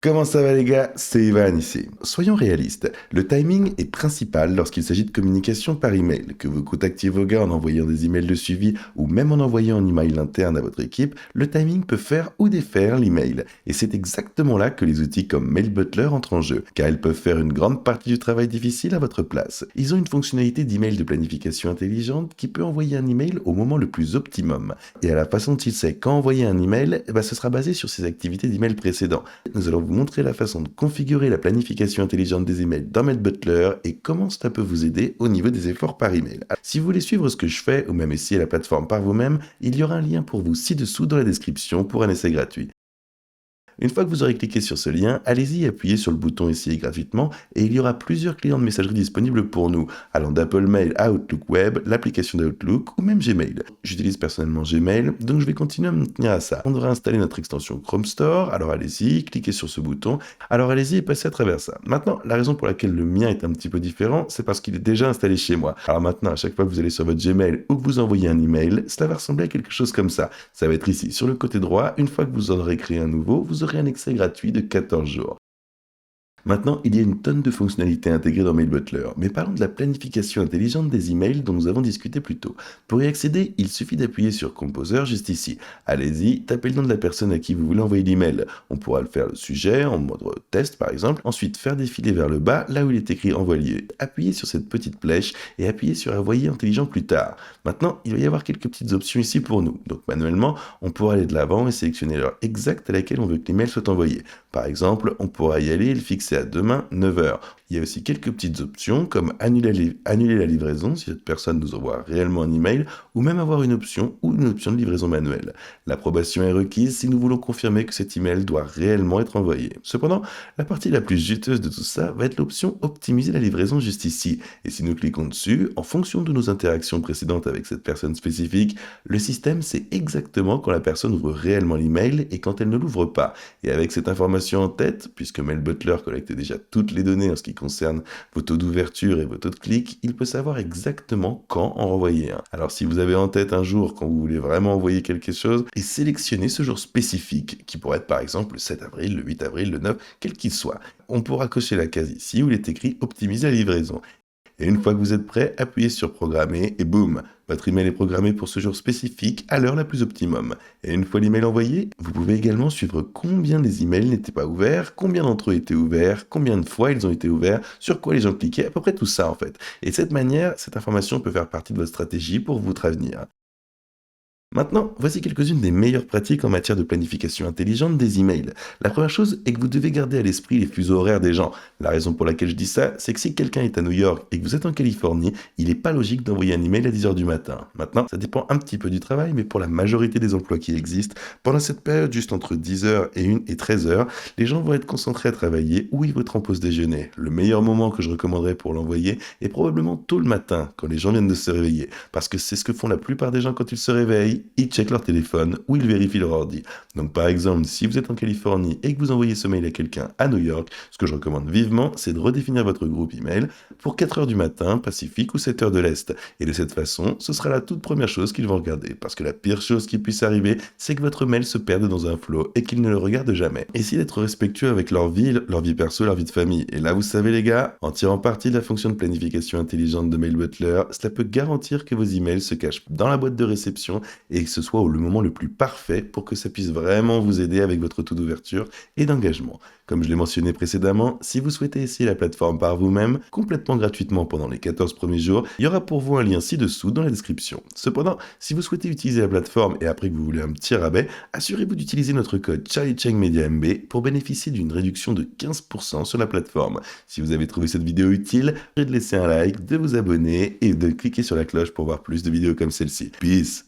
Comment ça va les gars? C'est Ivan ici. Soyons réalistes, le timing est principal lorsqu'il s'agit de communication par email. Que vous contactiez vos gars en envoyant des emails de suivi ou même en envoyant un email interne à votre équipe, le timing peut faire ou défaire l'email. Et c'est exactement là que les outils comme Mail Butler entrent en jeu, car ils peuvent faire une grande partie du travail difficile à votre place. Ils ont une fonctionnalité d'email de planification intelligente qui peut envoyer un email au moment le plus optimum. Et à la façon dont il sait quand envoyer un email, ce sera basé sur ses activités d'email précédents. Nous allons vous montrer la façon de configurer la planification intelligente des emails dans Mail Butler et comment cela peut vous aider au niveau des efforts par email. Si vous voulez suivre ce que je fais ou même essayer la plateforme par vous-même, il y aura un lien pour vous ci-dessous dans la description pour un essai gratuit. Une fois que vous aurez cliqué sur ce lien, allez-y et appuyez sur le bouton Essayer gratuitement et il y aura plusieurs clients de messagerie disponibles pour nous, allant d'Apple Mail à Outlook Web, l'application d'Outlook ou même Gmail. J'utilise personnellement Gmail, donc je vais continuer à me tenir à ça. On devrait installer notre extension Chrome Store, alors allez-y, cliquez sur ce bouton, alors allez-y et passez à travers ça. Maintenant, la raison pour laquelle le mien est un petit peu différent, c'est parce qu'il est déjà installé chez moi. Alors maintenant, à chaque fois que vous allez sur votre Gmail ou que vous envoyez un email, cela va ressembler à quelque chose comme ça. Ça va être ici, sur le côté droit, une fois que vous en aurez créé un nouveau, vous aurez un accès gratuit de 14 jours. Maintenant, il y a une tonne de fonctionnalités intégrées dans Mail Butler, mais parlons de la planification intelligente des emails dont nous avons discuté plus tôt. Pour y accéder, il suffit d'appuyer sur Composer juste ici. Allez-y, tapez le nom de la personne à qui vous voulez envoyer l'email. On pourra le faire le sujet, en mode test par exemple, ensuite faire défiler vers le bas, là où il est écrit Envoyer. Appuyez sur cette petite flèche et appuyez sur Envoyer intelligent plus tard. Maintenant, il va y avoir quelques petites options ici pour nous. Donc manuellement, on pourra aller de l'avant et sélectionner l'heure exacte à laquelle on veut que l'email soit envoyé. Par exemple, on pourra y aller et le fixer à demain 9 heures. Il y a aussi quelques petites options comme annuler la livraison si cette personne nous envoie réellement un email ou même avoir une option de livraison manuelle. L'approbation est requise si nous voulons confirmer que cet email doit réellement être envoyé. Cependant, la partie la plus juteuse de tout ça va être l'option optimiser la livraison juste ici. Et si nous cliquons dessus, en fonction de nos interactions précédentes avec cette personne spécifique, le système sait exactement quand la personne ouvre réellement l'email et quand elle ne l'ouvre pas. Et avec cette information en tête, puisque Mail Butler collecte déjà toutes les données en ce qui concerne vos taux d'ouverture et vos taux de clic, il peut savoir exactement quand en renvoyer un. Alors si vous avez en tête un jour quand vous voulez vraiment envoyer quelque chose, et sélectionnez ce jour spécifique, qui pourrait être par exemple le 7 avril, le 8 avril, le 9, quel qu'il soit. On pourra cocher la case ici où il est écrit optimiser la livraison. Et une fois que vous êtes prêt, appuyez sur programmer et boum, votre email est programmé pour ce jour spécifique à l'heure la plus optimum. Et une fois l'email envoyé, vous pouvez également suivre combien les emails n'étaient pas ouverts, combien d'entre eux étaient ouverts, combien de fois ils ont été ouverts, sur quoi les gens cliquaient, à peu près tout ça en fait. Et de cette manière, cette information peut faire partie de votre stratégie pour votre avenir. Maintenant, voici quelques-unes des meilleures pratiques en matière de planification intelligente des emails. La première chose est que vous devez garder à l'esprit les fuseaux horaires des gens. La raison pour laquelle je dis ça, c'est que si quelqu'un est à New York et que vous êtes en Californie, il n'est pas logique d'envoyer un email à 10 heures du matin. Maintenant, ça dépend un petit peu du travail, mais pour la majorité des emplois qui existent, pendant cette période juste entre 10 heures et 1 et 13 heures, les gens vont être concentrés à travailler ou ils vont être en pause déjeuner. Le meilleur moment que je recommanderais pour l'envoyer est probablement tôt le matin, quand les gens viennent de se réveiller, parce que c'est ce que font la plupart des gens quand ils se réveillent. Ils checkent leur téléphone ou ils vérifient leur ordi. Donc par exemple, si vous êtes en Californie et que vous envoyez ce mail à quelqu'un à New York, ce que je recommande vivement, c'est de redéfinir votre groupe email pour 4 heures du matin, Pacifique ou 7 heures de l'Est. Et de cette façon, ce sera la toute première chose qu'ils vont regarder. Parce que la pire chose qui puisse arriver, c'est que votre mail se perde dans un flow et qu'ils ne le regardent jamais. Essayez d'être respectueux avec leur vie perso, leur vie de famille. Et là, vous savez les gars, en tirant parti de la fonction de planification intelligente de Mail Butler, cela peut garantir que vos emails se cachent dans la boîte de réception et que ce soit au le moment le plus parfait pour que ça puisse vraiment vous aider avec votre taux d'ouverture et d'engagement. Comme je l'ai mentionné précédemment, si vous souhaitez essayer la plateforme par vous-même, complètement gratuitement pendant les 14 premiers jours, il y aura pour vous un lien ci-dessous dans la description. Cependant, si vous souhaitez utiliser la plateforme et après que vous voulez un petit rabais, assurez-vous d'utiliser notre code CharlieChengMediaMB pour bénéficier d'une réduction de 15% sur la plateforme. Si vous avez trouvé cette vidéo utile, de laisser un like, de vous abonner et de cliquer sur la cloche pour voir plus de vidéos comme celle-ci. Peace!